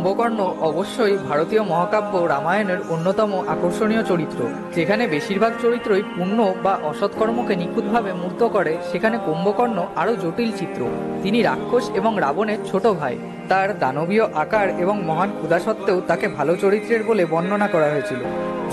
কুম্ভকর্ণ অবশ্যই ভারতীয় মহাকাব্য রামায়ণের অন্যতম আকর্ষণীয় চরিত্র। যেখানে বেশিরভাগ চরিত্রই পুণ্য বা অসৎকর্মকে নিখুঁতভাবে মূর্ত করে, সেখানে কুম্ভকর্ণ আরও জটিল চিত্র। তিনি রাক্ষস এবং রাবণের ছোট ভাই। তার দানবীয় আকার এবং মহান ক্ষুধা সত্ত্বেও তাকে ভালো চরিত্রের বলে বর্ণনা করা হয়েছিল।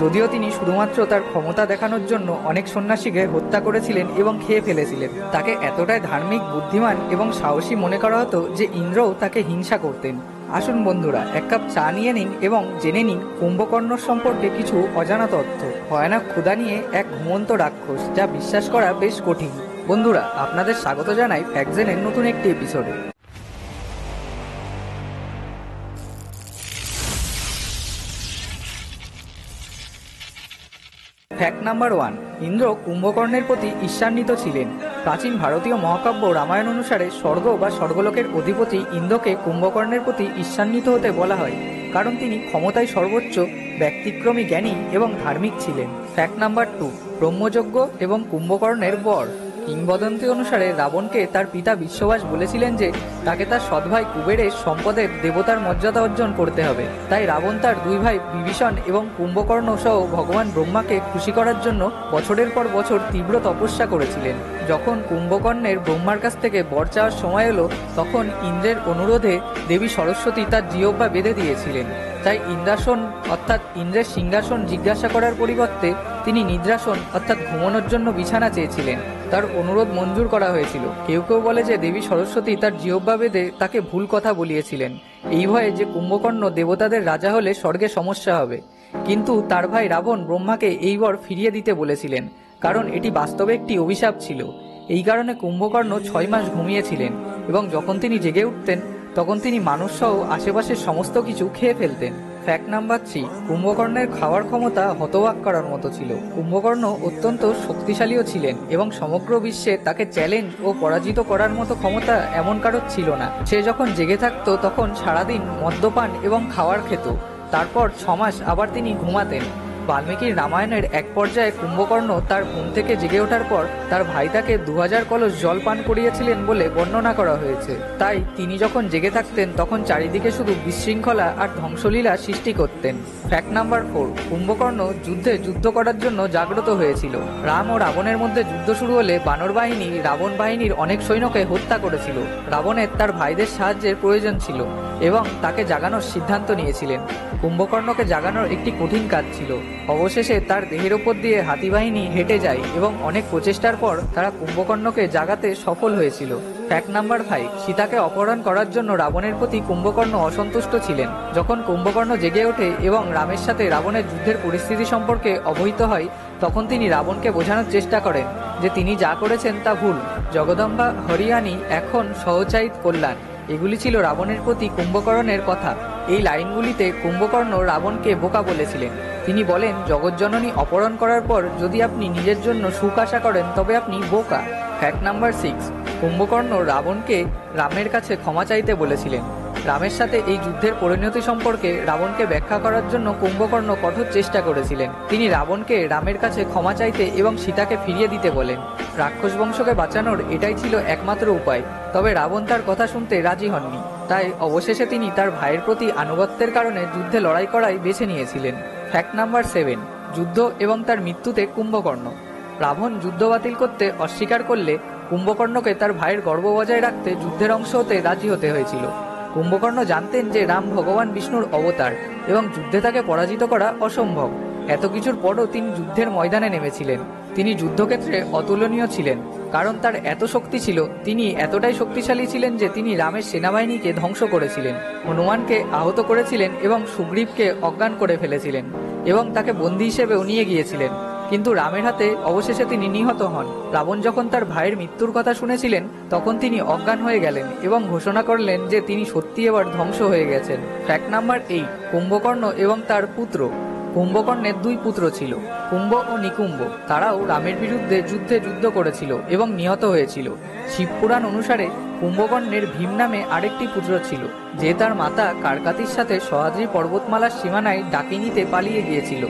যদিও তিনি শুধুমাত্র তার ক্ষমতা দেখানোর জন্য অনেক সন্ন্যাসীকে হত্যা করেছিলেন এবং খেয়ে ফেলেছিলেন, তাকে এতটাই ধার্মিক, বুদ্ধিমান এবং সাহসী মনে করা হতো যে ইন্দ্রও তাকে হিংসা করতেন। আসুন বন্ধুরা, এক কাপ চা নিয়ে নিন এবং জেনে নিন কুম্ভকর্ণ সম্পর্কে কিছু অজানা তথ্য। ভয়ানক ক্ষুধা নিয়ে এক ঘুমন্ত রাক্ষস, যা বিশ্বাস করা বেশ কঠিন। বন্ধুরা, আপনাদের স্বাগত জানাই ফ্যাক্টজেনের নতুন একটি এপিসোডে। Fact number 1। ইন্দ্র কুম্ভকর্ণের প্রতি ঈর্ষান্বিত ছিলেন। প্রাচীন ভারতীয় মহাকাব্য রামায়ণ অনুসারে স্বর্গ বা স্বর্গলোকের অধিপতি ইন্দ্রকে কুম্ভকর্ণের প্রতি ঈর্ষান্বিত হতে বলা হয়, কারণ তিনি ক্ষমতায় সর্বোচ্চ, ব্যতিক্রমী জ্ঞানী এবং ধার্মিক ছিলেন। Fact number 2। ব্রহ্মযজ্ঞ এবং কুম্ভকর্ণের বর। কিংবদন্তি অনুসারে রাবণকে তার পিতা বিশ্ববাস বলেছিলেন যে তাকে তার সৎভাই কুবেরের সম্পদের দেবতার মর্যাদা অর্জন করতে হবে। তাই রাবণ তার দুই ভাই বিভীষণ এবং কুম্ভকর্ণ সহ ভগবান ব্রহ্মাকে খুশি করার জন্য বছরের পর বছর তীব্র তপস্যা করেছিলেন। যখন কুম্ভকর্ণের ব্রহ্মার কাছ থেকে বর চাওয়ার সময় এলো, তখন ইন্দ্রের অনুরোধে দেবী সরস্বতী তার জিহ্বা বেঁধে দিয়েছিলেন। তাই ইন্দ্রাসন অর্থাৎ ইন্দ্রের সিংহাসন জিজ্ঞাসা করার পরিবর্তে তিনি নিদ্রাসন অর্থাৎ ঘুমানোর জন্য বিছানা চেয়েছিলেন। তার অনুরোধ মঞ্জুর করা হয়েছিল। কেউ কেউ বলে যে দেবী সরস্বতী তার জিহ্বা বেঁধে তাকে ভুল কথা বলিয়েছিলেন, এই ভয়ে যে কুম্ভকর্ণ দেবতাদের রাজা হলে স্বর্গে সমস্যা হবে। কিন্তু তার ভাই রাবণ ব্রহ্মাকে এই বর ফিরিয়ে দিতে বলেছিলেন, কারণ এটি বাস্তবে একটি অভিশাপ ছিল। এই কারণে কুম্ভকর্ণ 6 মাস ঘুমিয়েছিলেন এবং যখন তিনি জেগে উঠতেন তখন তিনি মানুষসহ আশেপাশের সমস্ত কিছু খেয়ে ফেলতেন। Fact number 3। কুম্ভকর্ণের খাওয়ার ক্ষমতা হতবাক করার মতো ছিল। কুম্ভকর্ণ অত্যন্ত শক্তিশালীও ছিলেন এবং সমগ্র বিশ্বে তাকে চ্যালেঞ্জ ও পরাজিত করার মতো ক্ষমতা এমন কারোর ছিল না। সে যখন জেগে থাকতো তখন সারাদিন মদ্যপান এবং খাওয়ার খেত, তারপর 6 মাস আবার তিনি ঘুমাতেন। বাল্মীকির রামায়ণের এক পর্যায়ে কুম্ভকর্ণ তার ঘুম থেকে জেগে ওঠার পর তার ভাই তাকে 2000 কলস জল পান করিয়েছিলেন বলে বর্ণনা করা হয়েছে। তাই তিনি যখন জেগে থাকতেন তখন চারিদিকে শুধু বিশৃঙ্খলা আর ধ্বংসলীলা সৃষ্টি করতেন। Fact number 4। কুম্ভকর্ণ যুদ্ধ করার জন্য জাগ্রত হয়েছিল। রাম ও রাবণের মধ্যে যুদ্ধ শুরু হলে বানর বাহিনী রাবণ বাহিনীর অনেক সৈন্যকে হত্যা করেছিল। রাবণের তার ভাইদের সাহায্যের প্রয়োজন ছিল এবং তাকে জাগানোর সিদ্ধান্ত নিয়েছিলেন। কুম্ভকর্ণকে জাগানোর একটি কঠিন কাজ ছিল। অবশেষে তার দেহের ওপর দিয়ে হাতি বাহিনী হেঁটে যায় এবং অনেক প্রচেষ্টার পর তারা কুম্ভকর্ণকে জাগাতে সফল হয়েছিল। Fact number 5। সীতাকে অপহরণ করার জন্য রাবণের প্রতি কুম্ভকর্ণ অসন্তুষ্ট ছিলেন। যখন কুম্ভকর্ণ জেগে ওঠে এবং রামের সাথে রাবণের যুদ্ধের পরিস্থিতি সম্পর্কে অবহিত হয়, তখন তিনি রাবণকে বোঝানোর চেষ্টা করেন যে তিনি যা করেছেন তা ভুল। জগদম্বা হরিয়ানি এখন সহচারিত কল্যাণ। এগুলি ছিল রাবণের প্রতি কুম্ভকর্ণের কথা। এই লাইনগুলিতে কুম্ভকর্ণ রাবণকে বোকা বলেছিলেন। তিনি বলেন, জগজ্জননী অপহরণ করার পর যদি আপনি নিজের জন্য সুখ আশা করেন তবে আপনি বোকা। Fact number 6। কুম্ভকর্ণ রাবণকে রামের কাছে ক্ষমা চাইতে বলেছিলেন। রামের সাথে এই যুদ্ধের পরিণতি সম্পর্কে রাবণকে ব্যাখ্যা করার জন্য কুম্ভকর্ণ কঠোর চেষ্টা করেছিলেন। তিনি রাবণকে রামের কাছে ক্ষমা চাইতে এবং সীতাকে ফিরিয়ে দিতে বলেন। রাক্ষস বংশকে বাঁচানোর এটাই ছিল একমাত্র উপায়। তবে রাবণ তার কথা শুনতে রাজি হননি। তাই অবশেষে তিনি তার ভাইয়ের প্রতি আনুগত্যের কারণে যুদ্ধে লড়াই করাই বেছে নিয়েছিলেন। Fact number 7। যুদ্ধ এবং তার মৃত্যুতে কুম্ভকর্ণ। রাবণ যুদ্ধ বাতিল করতে অস্বীকার করলে কুম্ভকর্ণকে তার ভাইয়ের গর্ব বজায় রাখতে যুদ্ধের অংশ হতে রাজি হতে হয়েছিল। কুম্ভকর্ণ জানতেন যে রাম ভগবান বিষ্ণুর অবতার এবং যুদ্ধে তাকে পরাজিত করা অসম্ভব। এত কিছুর পরও তিনি যুদ্ধের ময়দানে নেমেছিলেন। তিনি যুদ্ধক্ষেত্রে অতুলনীয় ছিলেন, কারণ তার এত শক্তি ছিল। তিনি এতটাই শক্তিশালী ছিলেন যে তিনি রামের সেনাবাহিনীকে ধ্বংস করেছিলেন, হনুমানকে আহত করেছিলেন এবং সুগ্রীবকে অজ্ঞান করে ফেলেছিলেন এবং তাকে বন্দী হিসেবেও নিয়ে গিয়েছিলেন। কিন্তু রামের হাতে অবশেষে তিনি নিহত হন। রাবণ যখন তার ভাইয়ের মৃত্যুর কথা শুনেছিলেন তখন তিনি অজ্ঞান হয়ে গেলেন এবং ঘোষণা করলেন যে তিনি সত্যি এবার ধ্বংস হয়ে গেছেন। Fact number 8। কুম্ভকর্ণ এবং তার পুত্র। কুম্ভকর্ণের 2 পুত্র ছিল, কুম্ভ ও নিকুম্ভ। তারাও রামের বিরুদ্ধে যুদ্ধ করেছিল এবং নিহত হয়েছিল। শিবপুরাণ অনুসারে কুম্ভকর্ণের ভীম নামে আরেকটি পুত্র ছিল, যে তার মাতা কারকাতির সাথে সহ্যাদ্রি পর্বতমালার সীমানায় ডাকিনীতে পালিয়ে গিয়েছিল।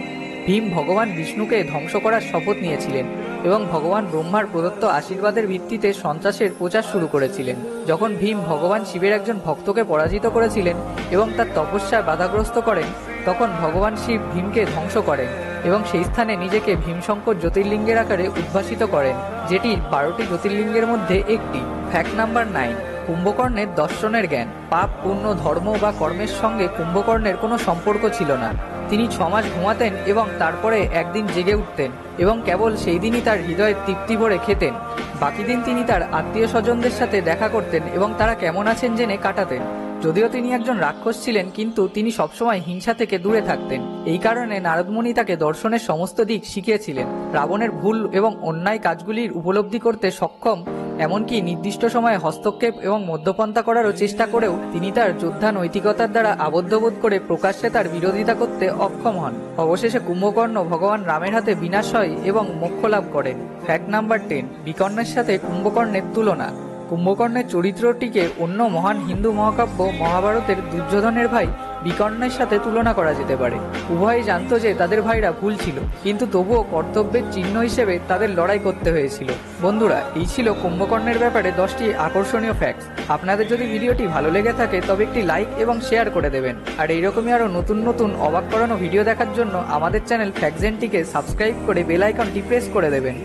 ভীম ভগবান বিষ্ণুকে ধ্বংস করার শপথ নিয়েছিলেন এবং ভগবান ব্রহ্মার প্রদত্ত আশীর্বাদের ভিত্তিতে সন্ত্রাসের প্রচার শুরু করেছিলেন। যখন ভীম ভগবান শিবের একজন ভক্তকে পরাজিত করেছিলেন এবং তার তপস্যায় বাধাগ্রস্ত করেন, তখন ভগবান শিব ভীমকে ধ্বংস করেন এবং সেই স্থানে নিজেকে ভীমশঙ্কর জ্যোতির্লিঙ্গের আকারে উদ্ভাসিত করেন, যেটি 12টি জ্যোতির্লিঙ্গের মধ্যে একটি। ফ্যাক্ট নাম্বার 9, কুম্ভকর্ণের দর্শনের জ্ঞান। পাপ, পুণ্য, ধর্ম বা কর্মের সঙ্গে কুম্ভকর্ণের কোনো সম্পর্ক ছিল না। তিনি 6 মাস ঘুমাতেন এবং তারপরে একদিন জেগে উঠতেন এবং কেবল সেই দিনই তার হৃদয়ের তৃপ্তি ভরে খেতেন। বাকি দিন তিনি তার আত্মীয় স্বজনদের সাথে দেখা করতেন এবং তারা কেমন আছেন জেনে কাটাতেন। যদিও তিনি একজন রাক্ষস ছিলেন, কিন্তু তিনি সবসময় হিংসা থেকে দূরে থাকতেন। এই কারণে নারদমুনি তাকে দর্শনের সমস্ত দিক শিখিয়েছিলেন। রাবণের ভুল এবং অন্যায় কাজগুলির উপলব্ধি করতে সক্ষম, এমনকি নির্দিষ্ট সময়ে হস্তক্ষেপ এবং মধ্যপন্থা করারও চেষ্টা করেও তিনি তার যোদ্ধা নৈতিকতার দ্বারা আবদ্ধবোধ করে প্রকাশ্যে তার বিরোধিতা করতে অক্ষম হন। অবশেষে কুম্ভকর্ণ ভগবান রামের হাতে বিনাশ হয় এবং মোক্ষ লাভ করেন। ফ্যাক্ট নাম্বার 10, বিকর্ণের সাথে কুম্ভকর্ণের তুলনা। কুম্ভকর্ণের চরিত্রটিকে অন্য মহান হিন্দু মহাকাব্য মহাভারতের দুর্যোধনের ভাই বিকর্ণের সাথে তুলনা করা যেতে পারে। উভয়ই জানতো যে তাদের ভাইরা ভুল ছিল, কিন্তু তবুও কর্তব্যের চিহ্ন হিসেবে তাদের লড়াই করতে হয়েছিল। বন্ধুরা, এই ছিল কুম্ভকর্ণের ব্যাপারে 10টি আকর্ষণীয় ফ্যাক্টস। আপনাদের যদি ভিডিওটি ভালো লেগে থাকে তবে একটি লাইক এবং শেয়ার করে দেবেন। আর এইরকমই আরও নতুন নতুন অবাক করানো ভিডিও দেখার জন্য আমাদের চ্যানেল ফ্যাক্টজেনটিকে সাবস্ক্রাইব করে বেল আইকনটি প্রেস করে দেবেন।